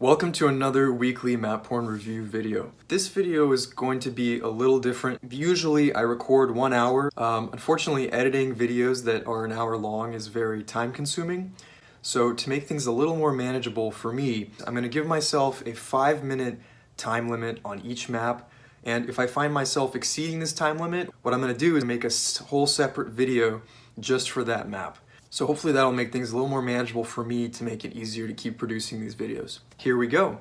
Welcome to another weekly MapPorn review video. This video is going to be a little different. Usually I record 1 hour. Unfortunately, editing videos that are an hour long is very time consuming. So to make things a little more manageable for me, I'm going to give myself a 5-minute time limit on each map. And if I find myself exceeding this time limit, what I'm going to do is make a whole separate video just for that map. So hopefully that'll make things a little more manageable for me to make it easier to keep producing these videos. Here we go.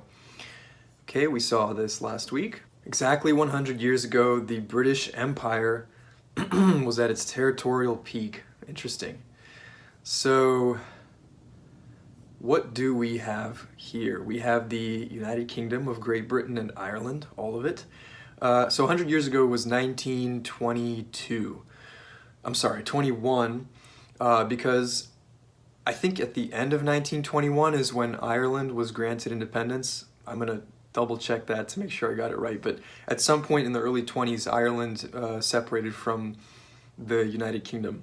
Okay, we saw this last week. Exactly 100 years ago, the British Empire was at its territorial peak. Interesting. So what do we have here? We have the United Kingdom of Great Britain and Ireland, all of it. So 100 years ago was 1922. I'm sorry, 21. Because I think at the end of 1921 is when Ireland was granted independence. I'm going to double check that to make sure I got it right, but at some point in the early 20s, Ireland separated from the United Kingdom.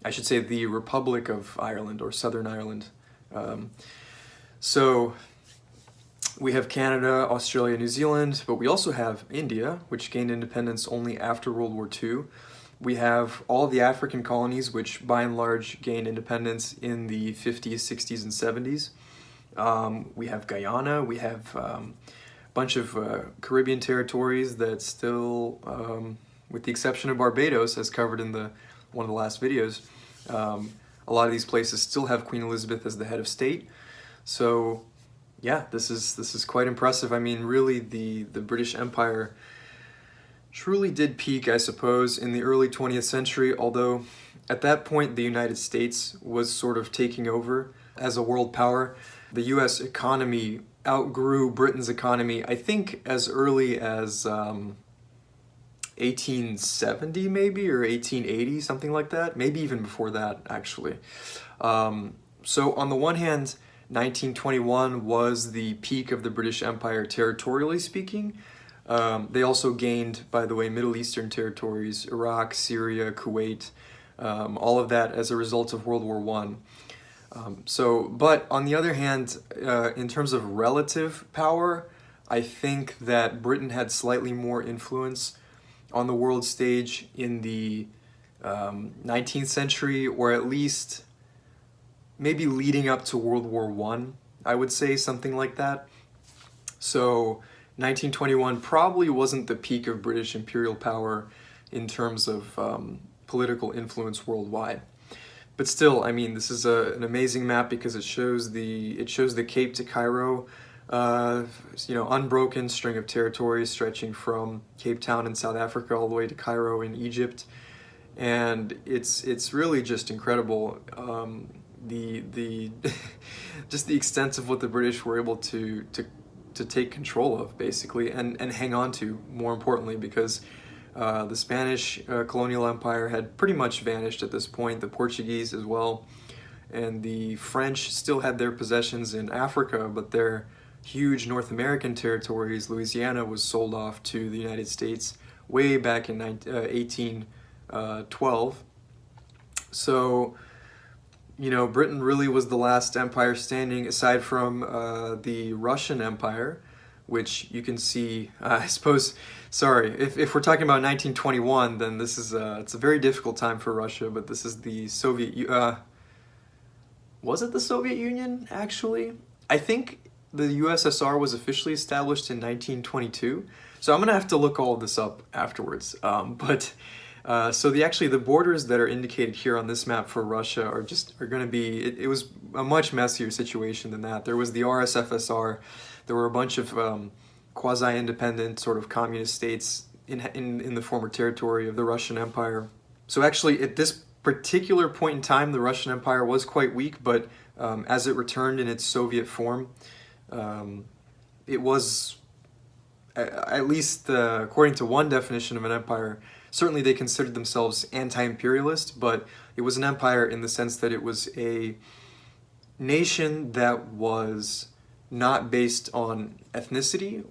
I should say the Republic of Ireland, or Southern Ireland. So we have Canada, Australia, New Zealand, but we also have India, which gained independence only after World War II. We have all the African colonies, which by and large gained independence in the 50s, 60s, and 70s. We have Guyana, we have a bunch of Caribbean territories that still, with the exception of Barbados, as covered in one of the last videos, a lot of these places still have Queen Elizabeth as the head of state. So yeah, this is quite impressive. I mean, really the British Empire truly did peak, I suppose, in the early 20th century, although at that point the United States was sort of taking over as a world power. The US economy outgrew Britain's economy, I think, as early as 1870 maybe, or 1880, something like that, maybe even before that, actually. So on the one hand, 1921 was the peak of the British Empire territorially speaking. They also gained, by the way, Middle Eastern territories, Iraq, Syria, Kuwait, all of that as a result of World War I. But on the other hand, in terms of relative power, I think that Britain had slightly more influence on the world stage in the 19th century, or at least maybe leading up to World War I would say, something like that. So 1921 probably wasn't the peak of British imperial power in terms of political influence worldwide. But still, I mean, this is an amazing map because it shows the Cape to Cairo, unbroken string of territories stretching from Cape Town in South Africa all the way to Cairo in Egypt, and it's really just incredible. Just the extent of what the British were able to take control of, basically, and hang on to, more importantly, because the Spanish colonial empire had pretty much vanished at this point, the Portuguese as well, and the French still had their possessions in Africa, but their huge North American territories, Louisiana, was sold off to the United States way back in 1812. So, you know, Britain really was the last empire standing, aside from the Russian Empire, which you can see, I suppose, sorry, if we're talking about 1921, then this is, it's a very difficult time for Russia, but this is the Soviet, was it the Soviet Union, actually? I think the USSR was officially established in 1922, so I'm going to have to look all of this up afterwards, so the borders that are indicated here on this map for Russia are going to be, it was a much messier situation than that. There was the RSFSR, there were a bunch of quasi-independent sort of communist states in the former territory of the Russian Empire. So actually at this particular point in time, the Russian Empire was quite weak, but as it returned in its Soviet form, it was, at least according to one definition of an empire, certainly they considered themselves anti-imperialist, but it was an empire in the sense that it was a nation that was not based on ethnicity.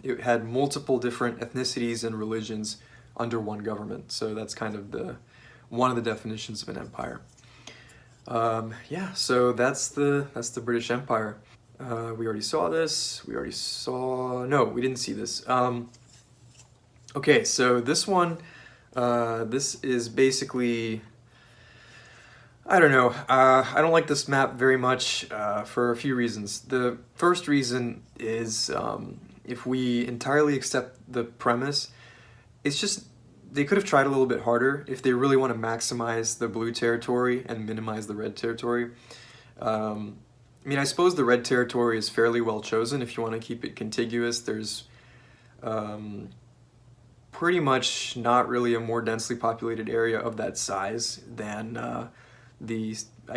It had multiple different ethnicities and religions under one government. So that's kind of one of the definitions of an empire. Yeah, so that's the British Empire. We already saw this. No, we didn't see this. Okay, so this one, this is basically, I don't know. I don't like this map very much for a few reasons. The first reason is if we entirely accept the premise, it's just they could have tried a little bit harder if they really want to maximize the blue territory and minimize the red territory. I mean, I suppose the red territory is fairly well chosen if you want to keep it contiguous. There's pretty much not really a more densely populated area of that size than I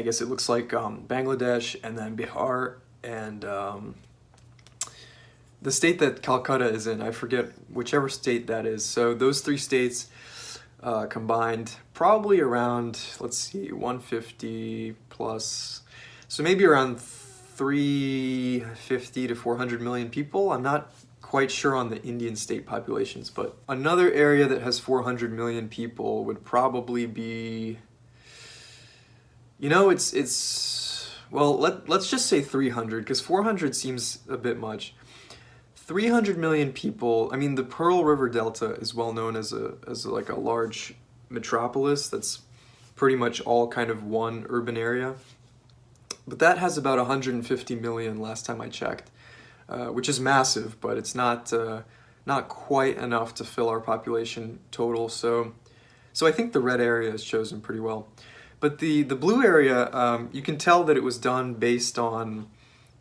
guess it looks like Bangladesh, and then Bihar, and the state that Calcutta is in, I forget whichever state that is. So those three states combined probably around, let's see, 150 plus, so maybe around 350 to 400 million people. I'm not quite sure on the Indian state populations, but another area that has 400 million people would probably be, well, let's just say 300, because 400 seems a bit much. 300 million people. I mean, the Pearl River Delta is well known as like a large metropolis that's pretty much all kind of one urban area. But that has about 150 million last time I checked, which is massive, but it's not quite enough to fill our population total. So I think the red area is chosen pretty well. But the blue area, you can tell that it was done based on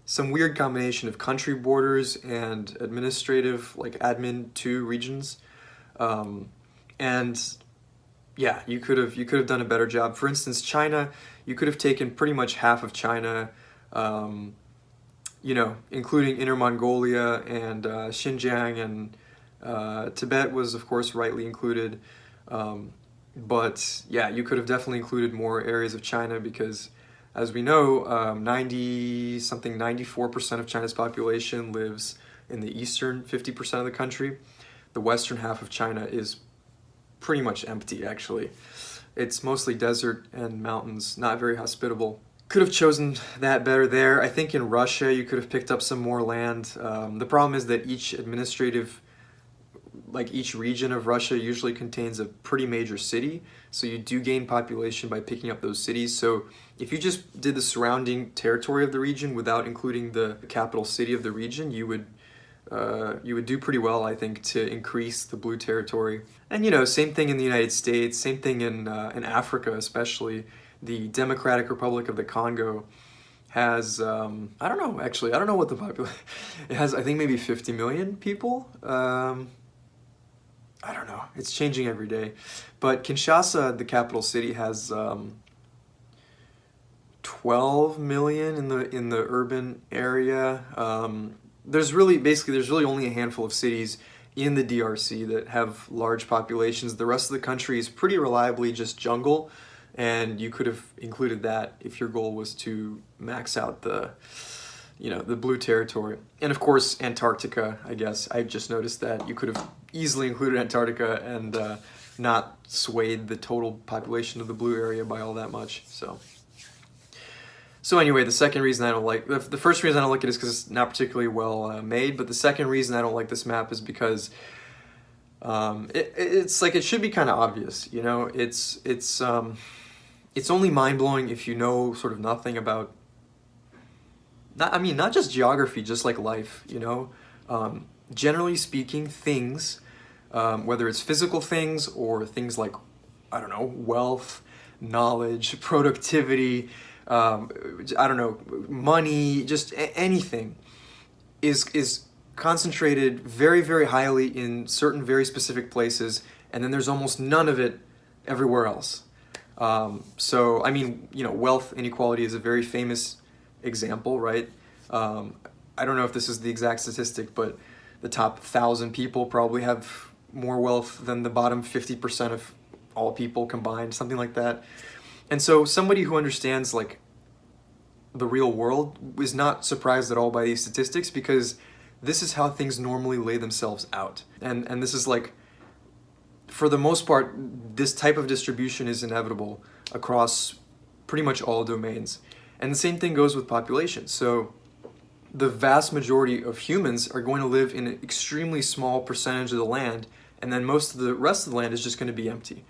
some weird combination of country borders and administrative, like admin 2 regions. And yeah, you could have done a better job. For instance, China, you could have taken pretty much half of China, including Inner Mongolia and Xinjiang, and Tibet was of course rightly included. But yeah, you could have definitely included more areas of China because, as we know, 94% of China's population lives in the eastern 50% of the country. The western half of China is pretty much empty, actually. It's mostly desert and mountains, not very hospitable. Could have chosen that better there. I think in Russia you could have picked up some more land. The problem is that each region of Russia usually contains a pretty major city, so you do gain population by picking up those cities. So if you just did the surrounding territory of the region without including the capital city of the region, you would do pretty well, I think, to increase the blue territory. And same thing in the United States, same thing in Africa, especially. The Democratic Republic of the Congo has, I don't know what the population, it has, I think maybe 50 million people. I don't know, it's changing every day. But Kinshasa, the capital city, has 12 million in the urban area. There's really only a handful of cities in the DRC that have large populations. The rest of the country is pretty reliably just jungle, and you could have included that if your goal was to max out the blue territory. And of course, Antarctica, I guess. I just noticed that you could have easily included Antarctica and not swayed the total population of the blue area by all that much. So anyway, the second reason I don't like, the first reason I don't like it is because it's not particularly well made, but the second reason I don't like this map is because it's like, it should be kind of obvious, it's only mind-blowing if you know sort of nothing about, not just geography, just like life, generally speaking, things, whether it's physical things or things like, I don't know, wealth, knowledge, productivity, money, just anything is concentrated very, very highly in certain very specific places, and then there's almost none of it everywhere else. So, wealth inequality is a very famous example, right? I don't know if this is the exact statistic, but the top 1,000 people probably have more wealth than the bottom 50% of all people combined, something like that. And so somebody who understands like the real world is not surprised at all by these statistics, because this is how things normally lay themselves out. And this is like, for the most part, this type of distribution is inevitable across pretty much all domains. And the same thing goes with population. So the vast majority of humans are going to live in an extremely small percentage of the land, and then most of the rest of the land is just going to be empty.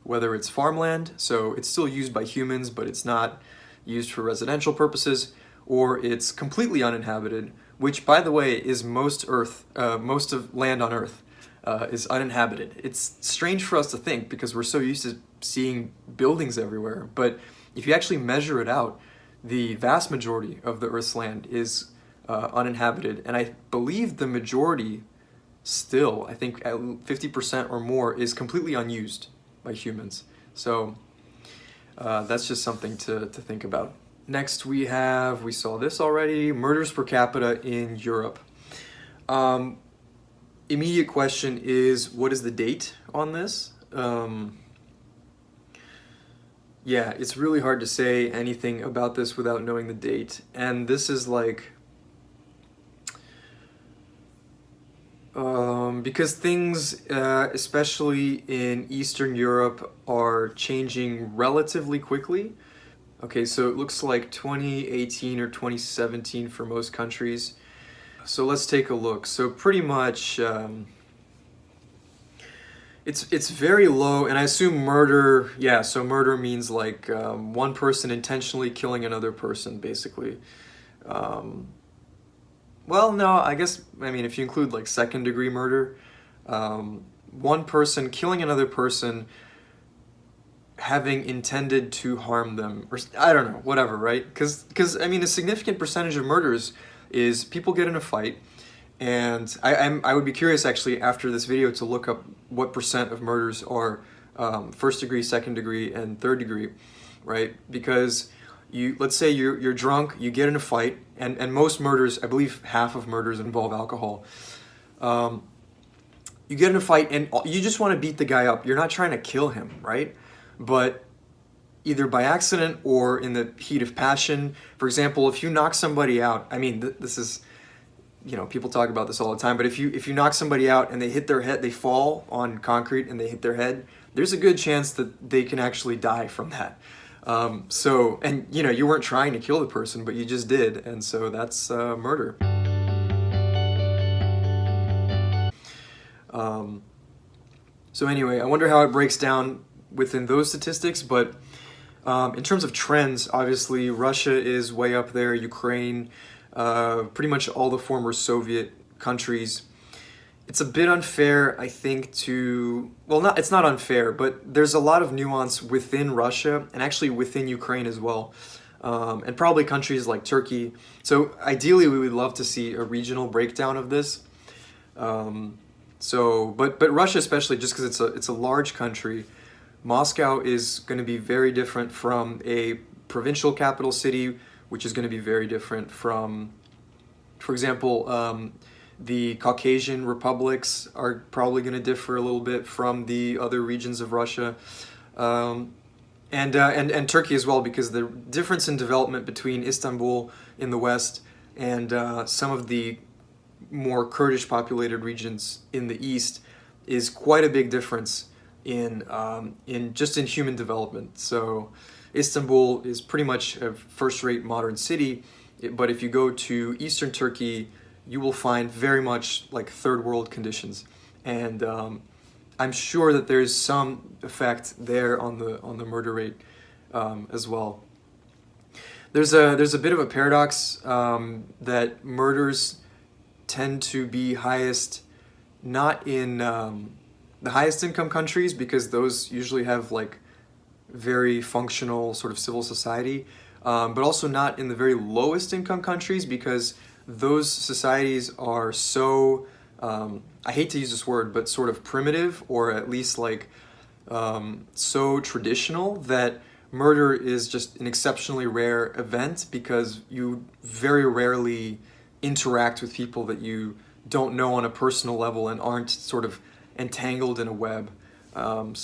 Whether it's farmland, so it's still used by humans, but it's not used for residential purposes, or it's completely uninhabited, which, by the way, is most of land on Earth is uninhabited. It's strange for us to think because we're so used to seeing buildings everywhere, but if you actually measure it out, the vast majority of the Earth's land is uninhabited, and I believe the majority still, I think at 50% or more, is completely unused by humans. So that's just something to think about. Next we saw this already, murders per capita in Europe. Immediate question is, what is the date on this? Yeah, it's really hard to say anything about this without knowing the date. And this is like, because things, especially in Eastern Europe, are changing relatively quickly. Okay, so it looks like 2018 or 2017 for most countries. So let's take a look. So pretty much, it's very low, and I assume murder, yeah, so murder means like one person intentionally killing another person, basically. Well, no, I mean, if you include like second-degree murder, one person killing another person having intended to harm them, or I don't know, whatever, right? Because I mean, a significant percentage of murders is people get in a fight, and I would be curious actually after this video to look up what percent of murders are first degree, second degree, and third degree, right? Because let's say you're drunk, you get in a fight, and most murders, I believe half of murders involve alcohol. You get in a fight and you just want to beat the guy up. You're not trying to kill him, right? But either by accident or in the heat of passion. For example, if you knock somebody out, I mean, this is, people talk about this all the time, but if you knock somebody out and they hit their head, they fall on concrete and they hit their head, there's a good chance that they can actually die from that. And you weren't trying to kill the person, but you just did, and so that's murder. So anyway, I wonder how it breaks down within those statistics, but in terms of trends, obviously Russia is way up there, Ukraine, pretty much all the former Soviet countries. It's a bit unfair, I think, it's not unfair, but there's a lot of nuance within Russia and actually within Ukraine as well, and probably countries like Turkey. So ideally we would love to see a regional breakdown of this. But Russia especially, just because it's a large country, Moscow is going to be very different from a provincial capital city, which is going to be very different from, for example, the Caucasian republics are probably going to differ a little bit from the other regions of Russia, and Turkey as well, because the difference in development between Istanbul in the west and some of the more Kurdish populated regions in the east is quite a big difference in human development. So Istanbul is pretty much a first-rate modern city, but if you go to eastern Turkey, you will find very much like third world conditions, and I'm sure that there's some effect there on the murder rate as well. There's a bit of a paradox that murders tend to be highest not in the highest income countries, because those usually have like very functional sort of civil society, but also not in the very lowest income countries, because those societies are so, I hate to use this word, but sort of primitive, or at least like so traditional, that murder is just an exceptionally rare event, because you very rarely interact with people that you don't know on a personal level and aren't sort of entangled in a web. And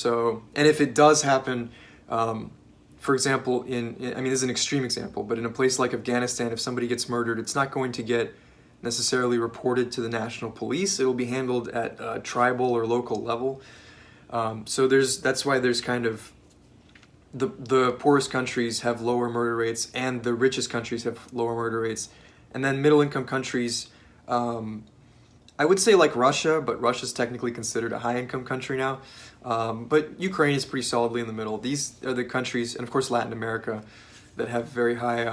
if it does happen, for example, I mean, this is an extreme example, but in a place like Afghanistan, if somebody gets murdered, it's not going to get necessarily reported to the national police. It will be handled at a tribal or local level. So that's why there's kind of the poorest countries have lower murder rates and the richest countries have lower murder rates, And then middle income countries, I would say like Russia, but Russia's technically considered a high income country now. But Ukraine is pretty solidly in the middle. These are the countries, and of course Latin America, that have very high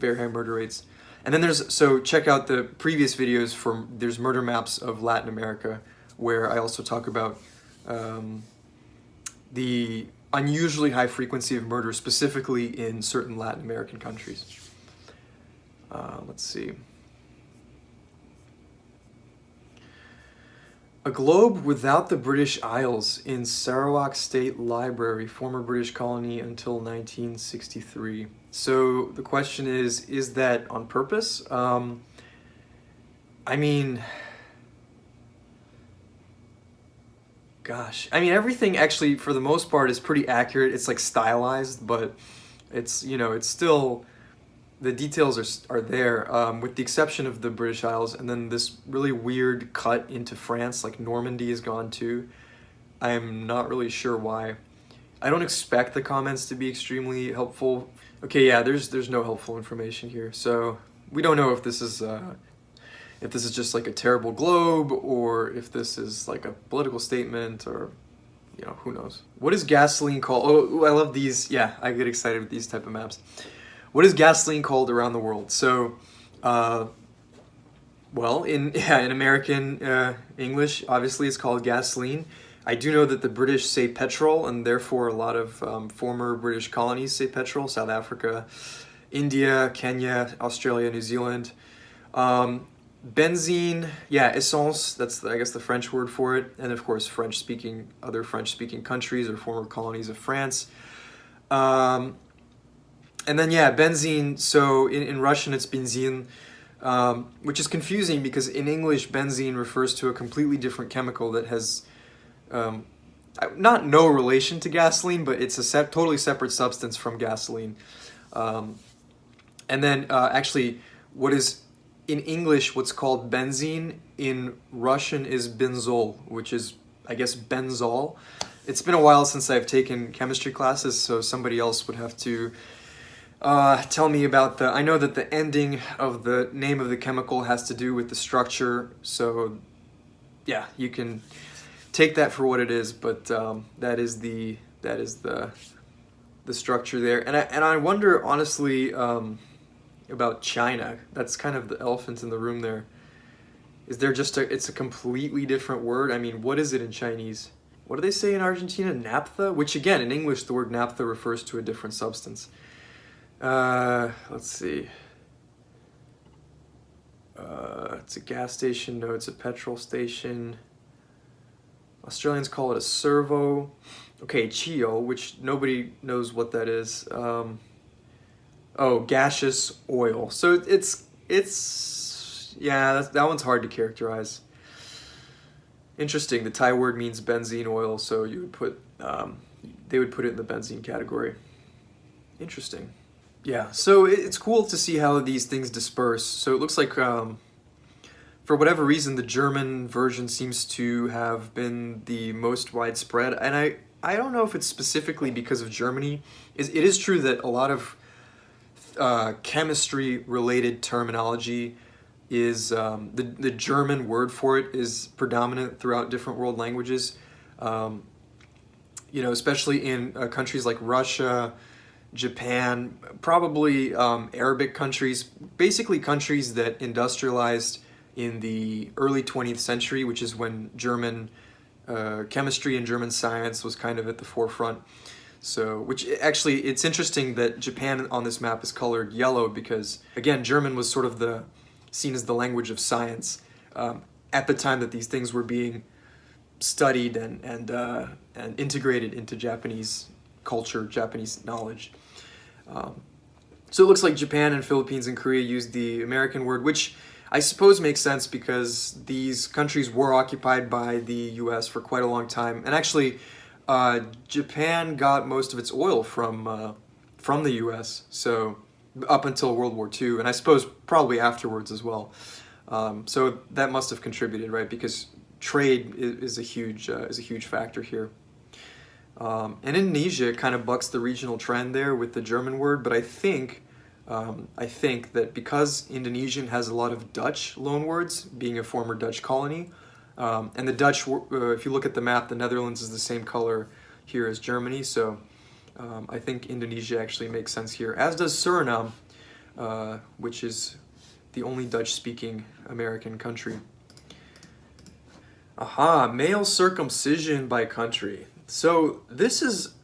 murder rates. And then so check out the previous videos there's murder maps of Latin America, where I also talk about the unusually high frequency of murder, specifically in certain Latin American countries. Let's see. A globe without the British Isles in Sarawak State Library, former British colony until 1963. So the question is that on purpose? I mean, gosh. I mean, everything actually, for the most part, is pretty accurate. It's like stylized, but it's, it's still, the details are there, with the exception of the British Isles, and then this really weird cut into France, like Normandy is gone too. I am not really sure why. I don't expect the comments to be extremely helpful. Okay, yeah, there's no helpful information here, so we don't know if this is just like a terrible globe, or if this is like a political statement, or who knows. What is gasoline called? Oh, I love these. Yeah, I get excited with these type of maps. What is gasoline called around the world? So, well, in American English, obviously it's called gasoline. I do know that the British say petrol, and therefore a lot of former British colonies say petrol. South Africa, India, Kenya, Australia, New Zealand. Benzene, yeah, essence, that's I guess the French word for it. And of course, other French-speaking countries or former colonies of France. And then, yeah, benzene, so in Russian it's benzene, which is confusing because in English benzene refers to a completely different chemical that has not no relation to gasoline, but it's a totally separate substance from gasoline. And then actually what is in English what's called benzene, in Russian is benzol, which is, I guess, benzol. It's been a while since I've taken chemistry classes, so somebody else would have to tell me about I know that the ending of the name of the chemical has to do with the structure, so yeah, you can take that for what it is, but that is the structure there. And I wonder honestly about China. That's kind of the elephant in the room there. Is there just it's a completely different word? I mean, what is it in Chinese? What do they say in Argentina? Naphtha? Which again, in English, the word naphtha refers to a different substance. Let's see. It's a gas station. No, it's a petrol station. Australians call it a servo. Okay, chio, which nobody knows what that is. Oh, gaseous oil. So it's yeah, that one's hard to characterize. Interesting. The Thai word means benzene oil, so you would put they would put it in the benzene category. Interesting. Yeah, so it's cool to see how these things disperse. So it looks like, for whatever reason, the German version seems to have been the most widespread. And I don't know if it's specifically because of Germany. It is true that a lot of chemistry-related terminology is, the German word for it is predominant throughout different world languages. Especially in countries like Russia, Japan, probably Arabic countries, basically countries that industrialized in the early 20th century, which is when German chemistry and German science was kind of at the forefront. So, which actually, it's interesting that Japan on this map is colored yellow because, again, German was sort of seen as the language of science at the time that these things were being studied and integrated into Japanese culture, Japanese knowledge. So it looks like Japan and Philippines and Korea used the American word, which I suppose makes sense because these countries were occupied by the US for quite a long time. And actually, Japan got most of its oil from the US, so up until World War II, and I suppose probably afterwards as well. So that must have contributed, right? Because trade is a huge factor here. And Indonesia kind of bucks the regional trend there with the German word, but I think I think that because Indonesian has a lot of Dutch loanwords, being a former Dutch colony, and the Dutch, if you look at the map, the Netherlands is the same color here as Germany, so I think Indonesia actually makes sense here, as does Suriname, which is the only Dutch-speaking American country. Aha, male circumcision by country. So this is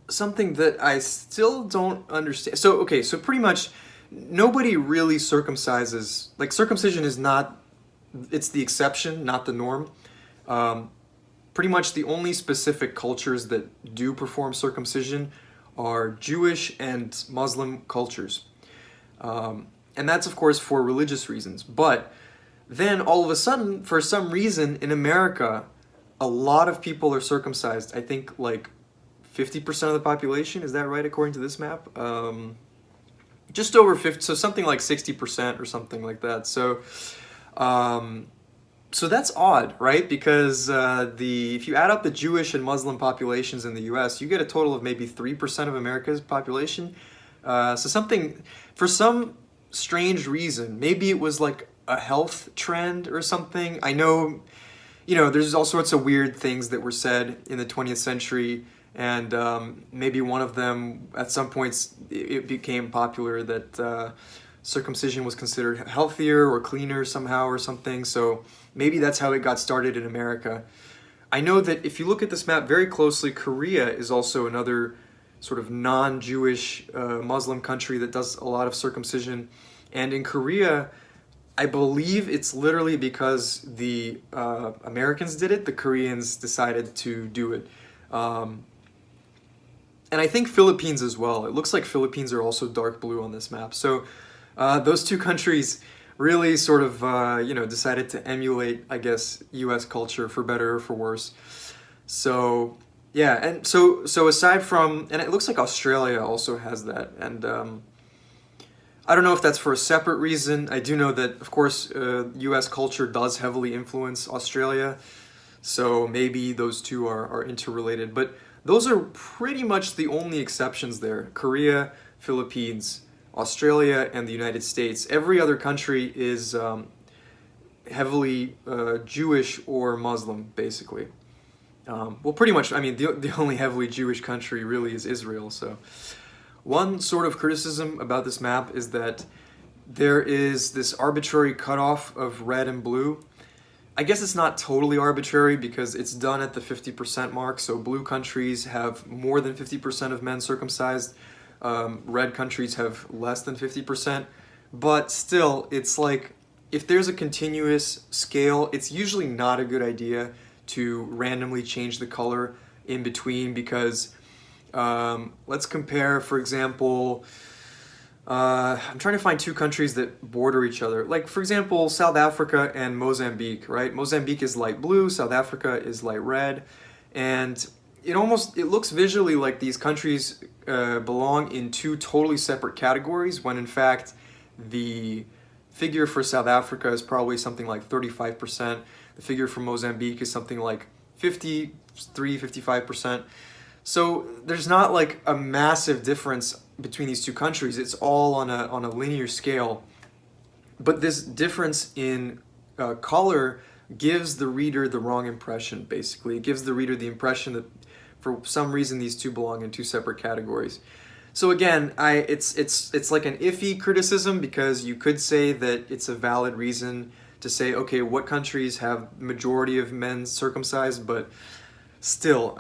something that I still don't understand. So, okay, so pretty much nobody really circumcises. Like, circumcision is not, it's the exception, not the norm. Pretty much the only specific cultures that do perform circumcision are Jewish and Muslim cultures. And that's, of course, for religious reasons. But then all of a sudden, for some reason, in America, a lot of people are circumcised. I think like 50% of the population, is that right, according to this map? Just over 50, so something like 60% or something like that. So, so that's odd, right? Because if you add up the Jewish and Muslim populations in the U.S., you get a total of maybe 3% of America's population. So something, for some strange reason, maybe it was like a health trend or something. I know, there's all sorts of weird things that were said in the 20th century, and maybe one of them, at some points, it became popular that circumcision was considered healthier or cleaner somehow or something, so maybe that's how it got started in America. I know that if you look at this map very closely, Korea is also another sort of non-Jewish Muslim country that does a lot of circumcision, and in Korea, I believe it's literally because the Americans did it, the Koreans decided to do it. And I think Philippines as well. It looks like Philippines are also dark blue on this map. So those two countries really sort of, decided to emulate, I guess, US culture for better or for worse. So, yeah, and so aside from, and it looks like Australia also has that, and I don't know if that's for a separate reason. I do know that, of course, US culture does heavily influence Australia, so maybe those two are interrelated, but those are pretty much the only exceptions there. Korea, Philippines, Australia, and the United States. Every other country is heavily Jewish or Muslim, basically. Well, pretty much, I mean, the only heavily Jewish country really is Israel, so. One sort of criticism about this map is that there is this arbitrary cutoff of red and blue. I guess it's not totally arbitrary because it's done at the 50% mark, so blue countries have more than 50% of men circumcised, red countries have less than 50%, but still, it's like, if there's a continuous scale, it's usually not a good idea to randomly change the color in between, because let's compare, for example, I'm trying to find two countries that border each other. Like, for example, South Africa and Mozambique, right? Mozambique is light blue, South Africa is light red, and it looks visually like these countries belong in two totally separate categories, when in fact the figure for South Africa is probably something like 35%. The figure for Mozambique is something like 53, 55%. So there's not like a massive difference between these two countries. It's all on a linear scale. But this difference in color gives the reader the wrong impression, basically. It gives the reader the impression that for some reason these two belong in two separate categories. So again, it's like an iffy criticism, because you could say that it's a valid reason to say, okay, what countries have majority of men circumcised, but still,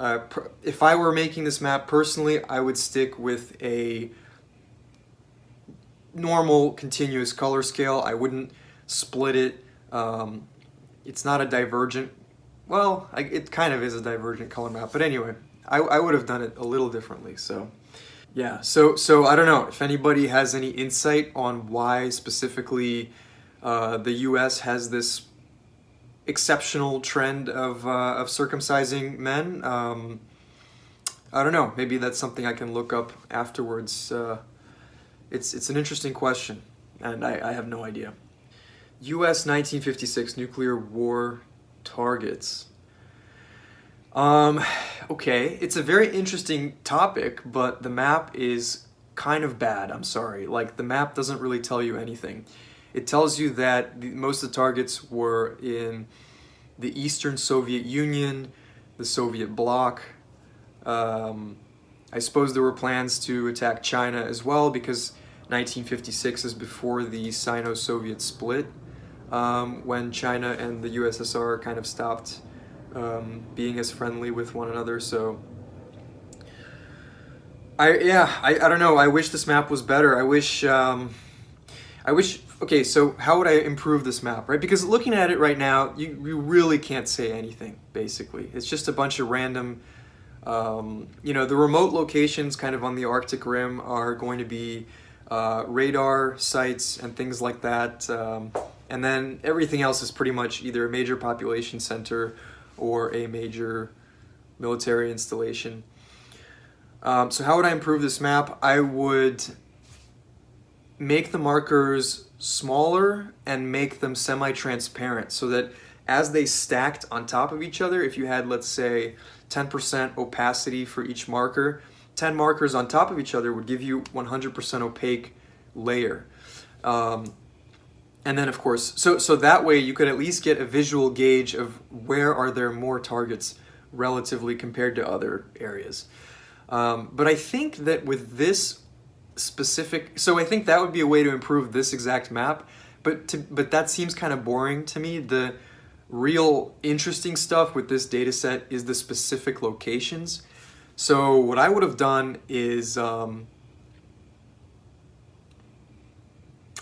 if I were making this map personally, I would stick with a normal continuous color scale. I wouldn't split it. It's not a divergent, well, it kind of is a divergent color map, but anyway, I would have done it a little differently, so. Yeah, so I don't know if anybody has any insight on why specifically the US has this exceptional trend of circumcising men. I don't know, maybe that's something I can look up afterwards. It's an interesting question, and I have no idea. US 1956 nuclear war targets. Okay, it's a very interesting topic, but the map is kind of bad, I'm sorry. Like, the map doesn't really tell you anything. It tells you that most of the targets were in the Eastern Soviet Union, the Soviet bloc. I suppose there were plans to attack China as well, because 1956 is before the Sino-Soviet split, when China and the USSR kind of stopped being as friendly with one another. So I don't know. I wish this map was better. Okay, so how would I improve this map, right? Because looking at it right now, you really can't say anything, basically. It's just a bunch of random, the remote locations kind of on the Arctic Rim are going to be radar sites and things like that. And then everything else is pretty much either a major population center or a major military installation. So how would I improve this map? I would make the markers smaller and make them semi-transparent, so that as they stacked on top of each other, if you had, let's say, 10% opacity for each marker, 10 markers on top of each other would give you 100% opaque layer. And then, of course, so that way you could at least get a visual gauge of where are there more targets relatively compared to other areas. But I think that with this specific, so I think that would be a way to improve this exact map, but that seems kind of boring to me. The real interesting stuff with this data set is the specific locations. So what I would have done is, to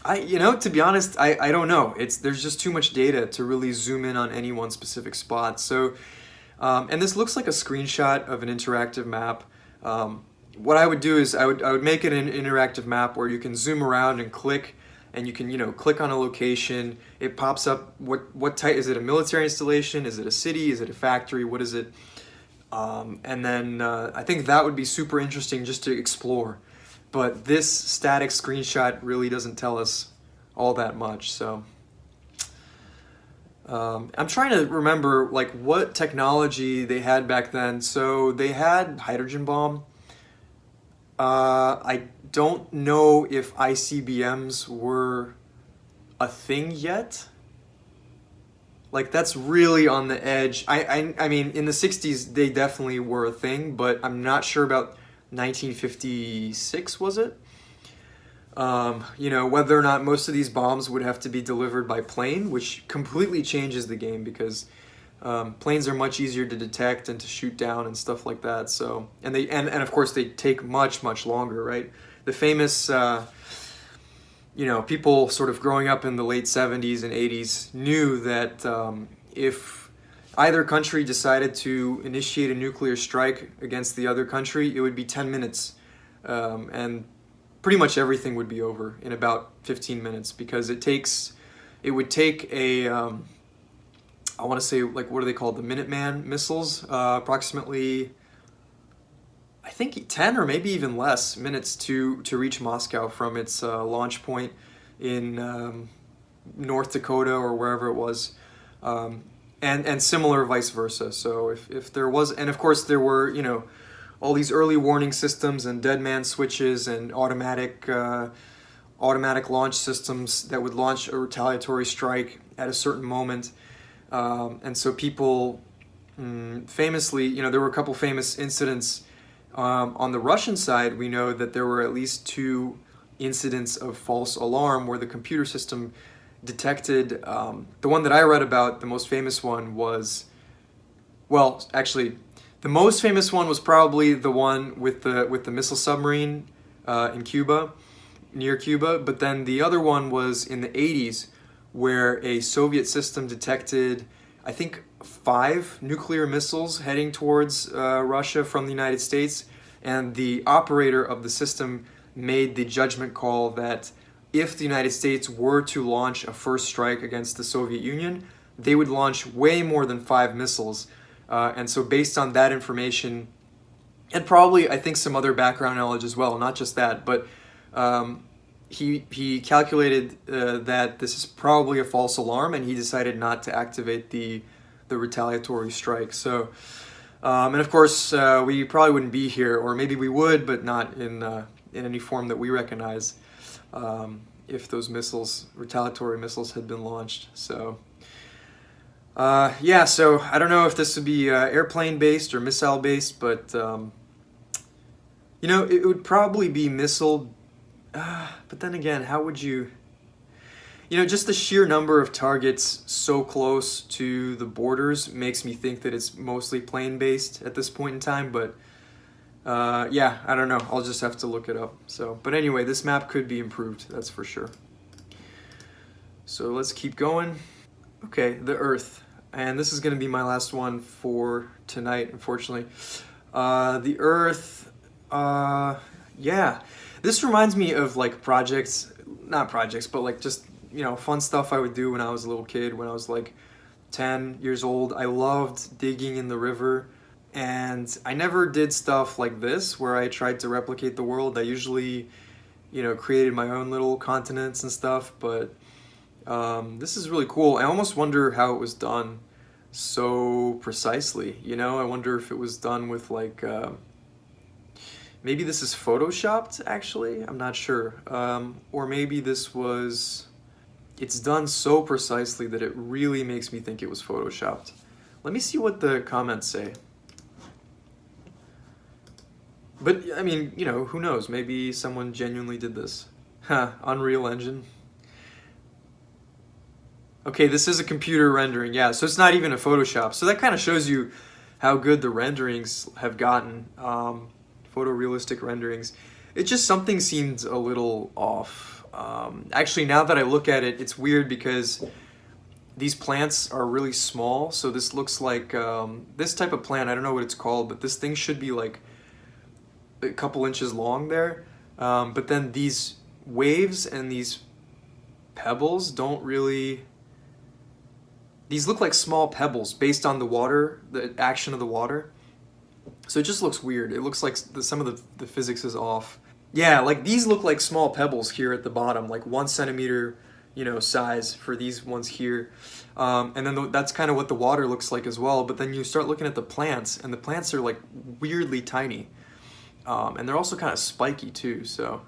be honest, I don't know. There's just too much data to really zoom in on any one specific spot. So, and this looks like a screenshot of an interactive map. What I would do is I would make it an interactive map where you can zoom around and click, and you can click on a location. It pops up what type, is it a military installation, is it a city, is it a factory, what is it? And then I think that would be super interesting just to explore. But this static screenshot really doesn't tell us all that much. So I'm trying to remember like what technology they had back then. So they had hydrogen bomb. I don't know if ICBMs were a thing yet. Like, that's really on the edge. I mean, in the 60s, they definitely were a thing, but I'm not sure about 1956, was it? Whether or not most of these bombs would have to be delivered by plane, which completely changes the game, because planes are much easier to detect and to shoot down and stuff like that. So, and of course they take much longer, right? The famous, people sort of growing up in the late 70s and 80s knew that if either country decided to initiate a nuclear strike against the other country, it would be 10 minutes, and pretty much everything would be over in about 15 minutes, because it would take a I want to say, like, what are they called? The Minuteman missiles, approximately, I think 10 or maybe even less minutes to reach Moscow from its launch point in North Dakota or wherever it was, and similar vice versa. So if there was, and of course there were, all these early warning systems and dead man switches and automatic launch systems that would launch a retaliatory strike at a certain moment. And so people famously, there were a couple famous incidents. On the Russian side, we know that there were at least 2 incidents of false alarm where the computer system detected, the one that I read about, the most famous one was, well, actually, the most famous one was probably the one with the missile submarine in Cuba, near Cuba, but then the other one was in the 80s, where a Soviet system detected, I think, 5 nuclear missiles heading towards Russia from the United States, and the operator of the system made the judgment call that if the United States were to launch a first strike against the Soviet Union, they would launch way more than 5 missiles. And so based on that information, and probably I think some other background knowledge as well, not just that, but he calculated that this is probably a false alarm, and he decided not to activate the retaliatory strike. So, and of course, we probably wouldn't be here, or maybe we would, but not in in any form that we recognize, if those missiles, retaliatory missiles, had been launched. So yeah, so I don't know if this would be airplane based or missile based, but you know, it would probably be missile. But then again, how would you? You know, just the sheer number of targets so close to the borders makes me think that it's mostly plane-based at this point in time, but yeah, I don't know. I'll just have to look it up. So, but anyway, this map could be improved, that's for sure. So let's keep going. Okay, the Earth. And this is going to be my last one for tonight, unfortunately. The Earth, yeah. This reminds me of like projects, not projects, but like just, you know, fun stuff I would do when I was a little kid, when I was like 10 years old. I loved digging in the river, and I never did stuff like this where I tried to replicate the world. I usually, you know, created my own little continents and stuff, but this is really cool. I almost wonder how it was done so precisely, you know? I wonder if it was done with like, maybe this is photoshopped actually, I'm not sure. Or maybe this was... It's done so precisely that it really makes me think it was photoshopped. Let me see what the comments say. But, I mean, you know, who knows? Maybe someone genuinely did this. Huh, Unreal Engine. Okay, this is a computer rendering, yeah, so it's not even a Photoshop. So that kind of shows you how good the renderings have gotten. Photorealistic renderings. It just, something seemed a little off. Actually, now that I look at it, it's weird because these plants are really small. So this looks like, this type of plant, I don't know what it's called, but this thing should be like a couple inches long there. But then these waves and these pebbles don't really, these look like small pebbles based on the water, the action of the water. So it just looks weird. It looks like some of the physics is off. Yeah, like these look like small pebbles here at the bottom, like 1 centimeter, you know, size for these ones here. And then that's kind of what the water looks like as well. But then you start looking at the plants, and the plants are like weirdly tiny. And they're also kind of spiky too, so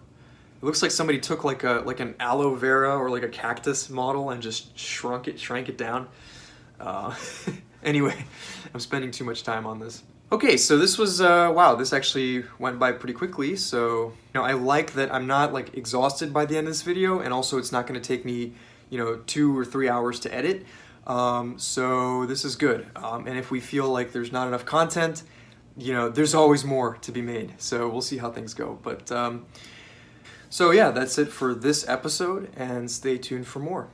it looks like somebody took like an aloe vera or like a cactus model and just shrank it down. Anyway, I'm spending too much time on this. Okay, so this was, wow, this actually went by pretty quickly, so, you know, I like that I'm not, like, exhausted by the end of this video, and also it's not going to take me, you know, 2 or 3 hours to edit, so this is good, and if we feel like there's not enough content, you know, there's always more to be made, so we'll see how things go, but, so yeah, that's it for this episode, and stay tuned for more.